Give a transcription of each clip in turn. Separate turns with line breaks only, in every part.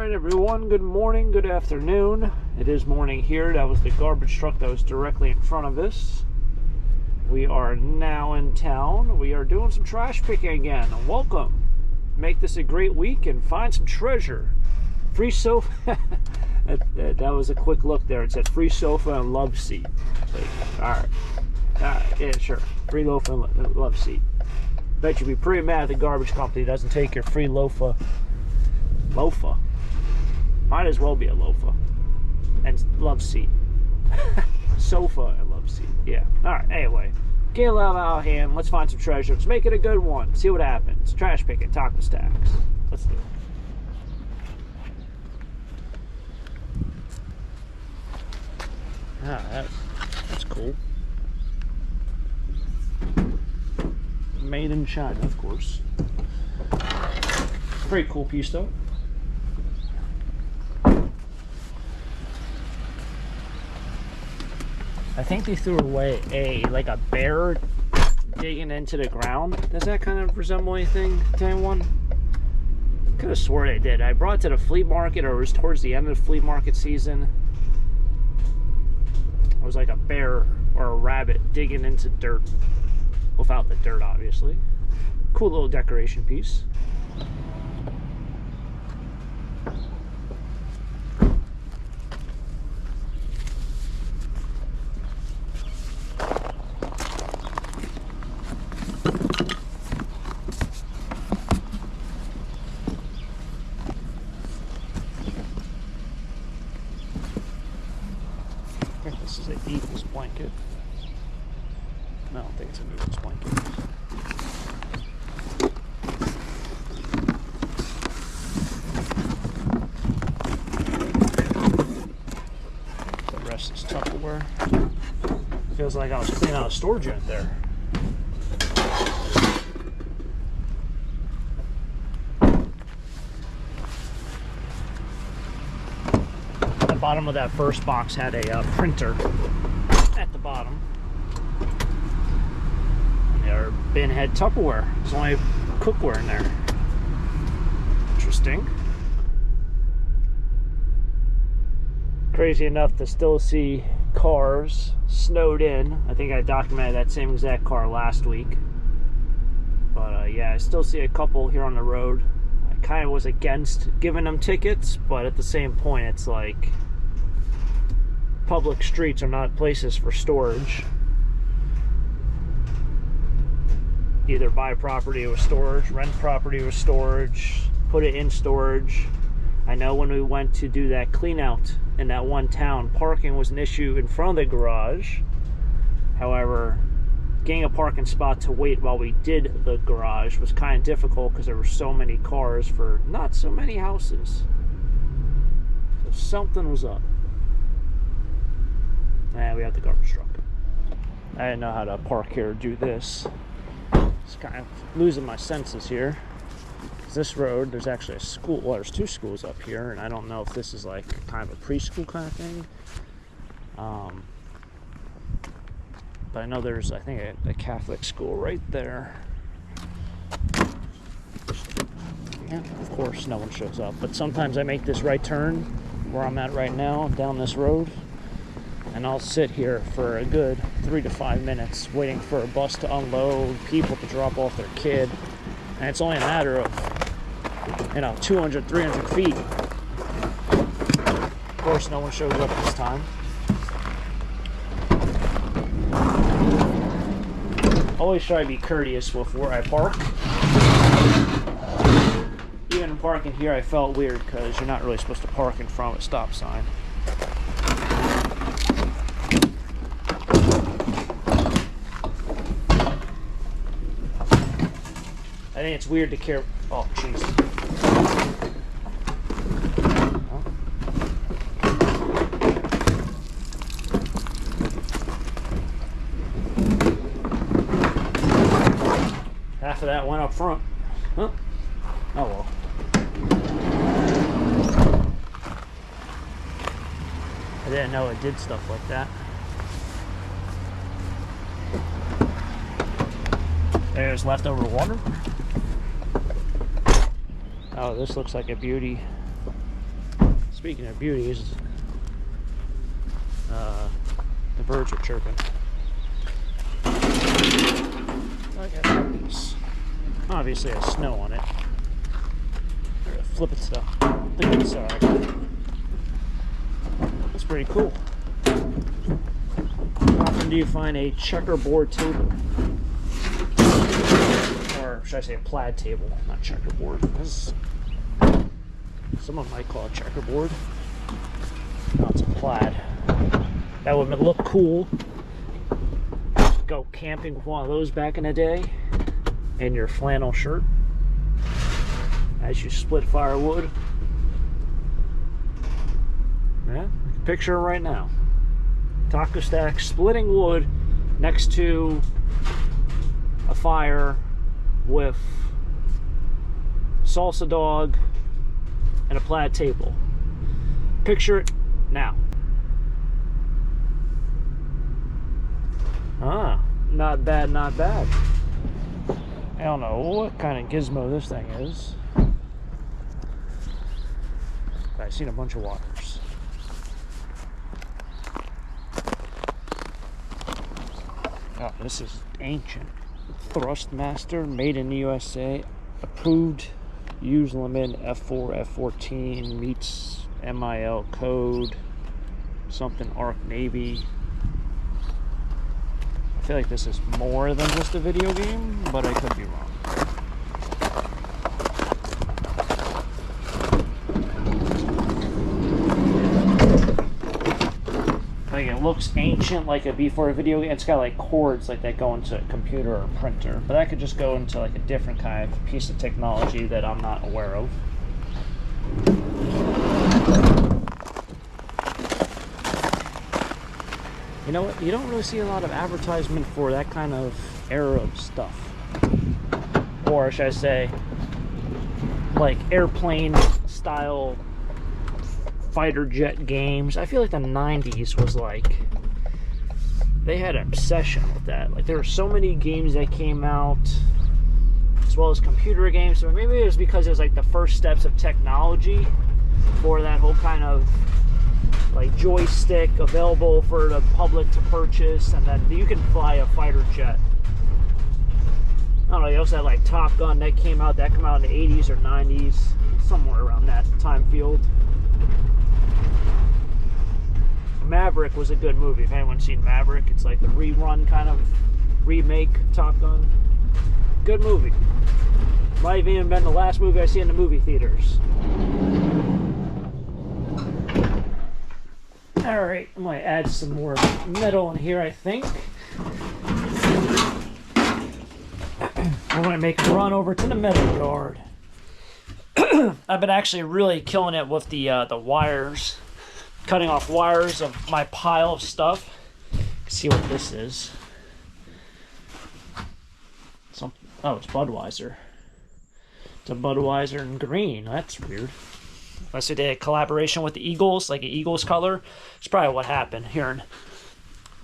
Alright everyone, good morning, good afternoon. It is morning here. That was the garbage truck that was directly in front of us. We are now in town. We are doing some trash picking again. Welcome. Make this a great week and find some treasure. Free sofa. that was a quick look there. It said free sofa and love seat. Alright. Yeah, sure. Free loafa and love seat. Bet you'd be pretty mad at the garbage company doesn't take your free loafa. Might as well be a loafa. And love seat. Sofa and love seat. Yeah. Alright, anyway. Get a lot out of hand. Let's find some treasure. Let's make it a good one. See what happens. Trash picking, taco stacks. Let's do it. Ah, that's cool. Made in China, of course. Pretty cool piece though. I think they threw away like a bear digging into the ground. Does that kind of resemble anything to anyone? Could have swore they did. I brought it to the flea market, or it was towards the end of the flea market season. It was like a bear or a rabbit digging into dirt. Without the dirt, obviously. Cool little decoration piece. I think this is an Eagles blanket. No, I don't think it's an Eagles blanket. The rest is Tupperware. Feels like I was cleaning out a storage unit there. The bottom of that first box had a printer at the bottom. Or bin had Tupperware. There's only cookware in there. Interesting. Crazy enough to still see cars snowed in. I think I documented that same exact car last week. But yeah, I still see a couple here on the road. I kind of was against giving them tickets, but at the same point, it's like public streets are not places for storage. Either buy property with storage, rent property with storage, put it in storage. I know when we went to do that clean out in that one town, parking was an issue in front of the garage. However, getting a parking spot to wait while we did the garage was kind of difficult because there were so many cars for not so many houses. So something was up. And we have the garbage truck. I didn't know how to park here or do this. Just kind of losing my senses here. This road, there's actually a school. Well, there's two schools up here, and I don't know if this is like kind of a preschool kind of thing. But I know there's, I think, a Catholic school right there. Yeah, of course, no one shows up. But sometimes I make this right turn where I'm at right now, down this road. And I'll sit here for a good 3 to 5 minutes waiting for a bus to unload, people to drop off their kid. And it's only a matter of, 200, 300 feet. Of course, no one shows up this time. Always try to be courteous with where I park. Even parking here, I felt weird because you're not really supposed to park in front of a stop sign. I think it's weird to care. Oh, jeez. Half of that went up front. Huh? Oh well. I didn't know it did stuff like that. There's leftover water. Oh, this looks like a beauty. Speaking of beauties, the birds are chirping. Look at this. Obviously, it has snow on it. Flip it to the good side. That's pretty cool. How often do you find a checkerboard table? Or should I say a plaid table, not checkerboard. Someone might call it checkerboard. No, it's a plaid. That would look cool. Go camping with one of those back in the day. In your flannel shirt. As you split firewood. Yeah, I can picture it right now. Taco stack splitting wood next to a fire with salsa dog and a plaid table. Picture it now. Ah, not bad, not bad. I don't know what kind of gizmo this thing is. But I've seen a bunch of wires. Oh, this is ancient. Thrustmaster, made in the USA, approved, use limit F4, F14, meets MIL code, something ARC Navy. I feel like this is more than just a video game, but I could be wrong. Like it looks ancient, like it'd be for a video game. It's got like cords like that go into a computer or a printer, but that could just go into like a different kind of piece of technology that I'm not aware of. You know what? You don't really see a lot of advertisement for that kind of era of stuff. Or should I say, like airplane style fighter jet games. I feel like the 90s was like, they had an obsession with that. Like there were so many games that came out, as well as computer games. So maybe it was because it was like the first steps of technology for that whole kind of like joystick available for the public to purchase, and then you can fly a fighter jet. I don't know, you also had like Top Gun that came out in the 80s or 90s, somewhere around that time field. Maverick was a good movie. If anyone's seen Maverick, it's like the rerun kind of remake Top Gun. Good movie. Might have even been the last movie I see in the movie theaters. Alright, I might add some more metal in here, I think. We're going to make a run over to the metal yard. I've been actually really killing it with the wires. Cutting off wires of my pile of stuff. Let's see what this is. Oh, it's Budweiser. It's a Budweiser in green. That's weird. Unless they did a collaboration with the Eagles, like an Eagles color. It's probably what happened here in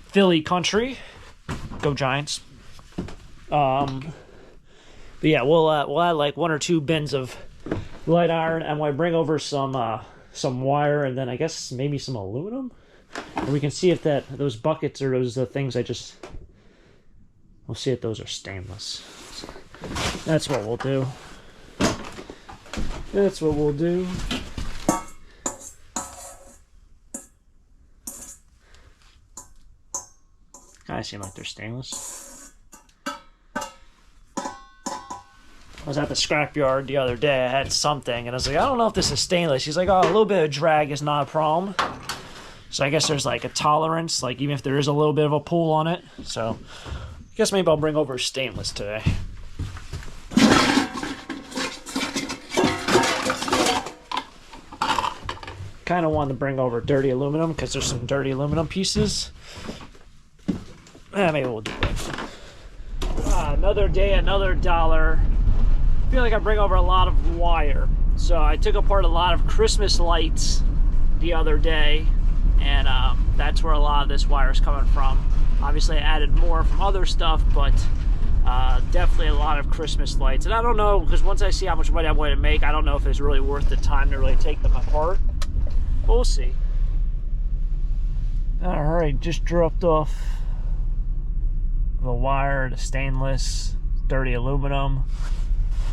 Philly country. Go Giants. But yeah, we'll add like 1 or 2 bins of light iron, and we'll bring over some wire, and then I guess maybe some aluminum. And we can see if those buckets or those things we'll see if those are stainless. That's what we'll do. That's what we'll do. Kind of seem like they're stainless. I was at the scrapyard the other day. I had something, and I was like, I don't know if this is stainless. He's like, oh, a little bit of drag is not a problem. So I guess there's like a tolerance, like even if there is a little bit of a pull on it. So I guess maybe I'll bring over stainless today. Kind of wanted to bring over dirty aluminum because there's some dirty aluminum pieces. Maybe we'll do it. Another day, another dollar. I feel like I bring over a lot of wire. So I took apart a lot of Christmas lights the other day, and that's where a lot of this wire is coming from. Obviously I added more from other stuff, but definitely a lot of Christmas lights. And I don't know, because once I see how much money I'm going to make, I don't know if it's really worth the time to really take them apart. We'll see. Alright, just dropped off the wire, the stainless, dirty aluminum.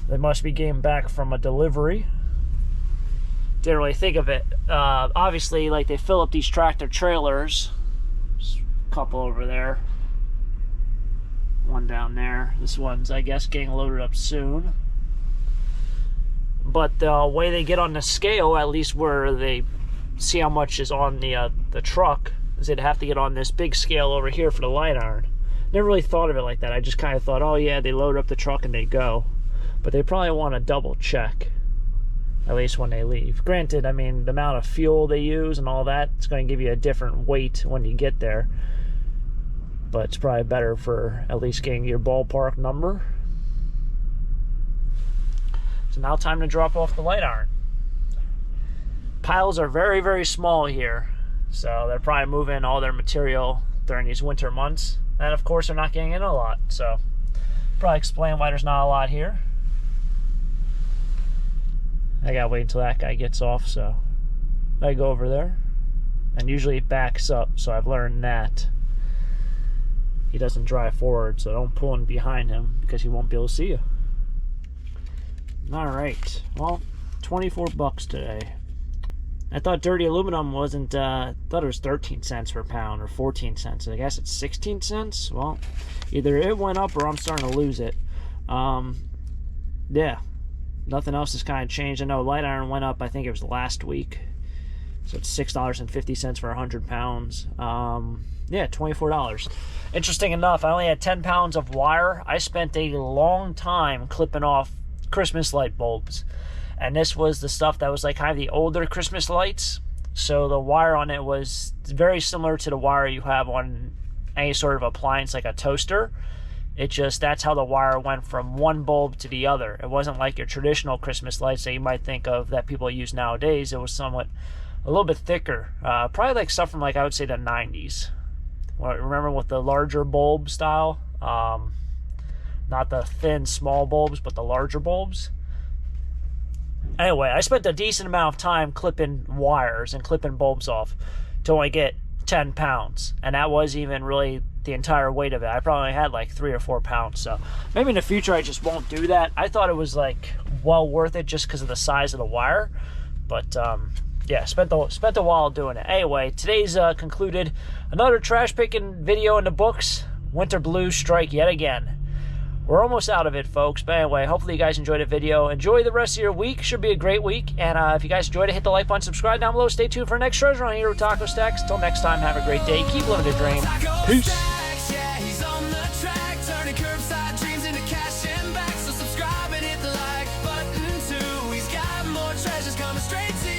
They must be getting back from a delivery. Didn't really think of it. Obviously, like, they fill up these tractor trailers. There's a couple over there. One down there. This one's, I guess, getting loaded up soon. But the way they get on the scale, at least where they see how much is on the truck, is they'd have to get on this big scale over here for the light iron. Never really thought of it like that. I just kind of thought, oh yeah, they load up the truck and they go. But they probably want to double check, at least when they leave. Granted, I mean, the amount of fuel they use and all that, it's going to give you a different weight when you get there. But it's probably better for at least getting your ballpark number. So now time to drop off the light iron. Piles are very, very small here. So they're probably moving all their material during these winter months. And of course, they're not getting in a lot. So probably explain why there's not a lot here. I gotta wait until that guy gets off, so I go over there. And usually it backs up, so I've learned that he doesn't drive forward, so don't pull in behind him because he won't be able to see you. Alright, well, 24 bucks today. I thought dirty aluminum wasn't, thought it was 13 cents per pound or 14 cents. I guess it's 16 cents. Well, either it went up or I'm starting to lose it. Yeah, nothing else has kind of changed. I know light iron went up, I think it was last week. So it's $6.50 for 100 pounds. Yeah, $24. Interesting enough, I only had 10 pounds of wire. I spent a long time clipping off Christmas light bulbs. And this was the stuff that was like kind of the older Christmas lights. So the wire on it was very similar to the wire you have on any sort of appliance like a toaster. It just, that's how the wire went from one bulb to the other. It wasn't like your traditional Christmas lights that you might think of that people use nowadays. It was somewhat, a little bit thicker. Probably like stuff from like, I would say the 90s. Remember with the larger bulb style? Not the thin, small bulbs, but the larger bulbs. Anyway, I spent a decent amount of time clipping wires and clipping bulbs off to only get 10 pounds. And that wasn't even really the entire weight of it. I probably had like 3 or 4 pounds. So maybe in the future I just won't do that. I thought it was like well worth it just because of the size of the wire. But yeah, spent a while doing it. Anyway, today's concluded. Another trash picking video in the books. Winter blues strike yet again. We're almost out of it, folks. But anyway, hopefully you guys enjoyed the video. Enjoy the rest of your week. Should be a great week. And if you guys enjoyed it, hit the like button, subscribe down below. Stay tuned for next treasure on Hero Taco Stacks. Till next time, have a great day. Keep living the dream. Peace.
Yeah, he's on the track, turning curbside dreams into cash and back. So subscribe and hit the like button too. He's got more treasures coming straight to you.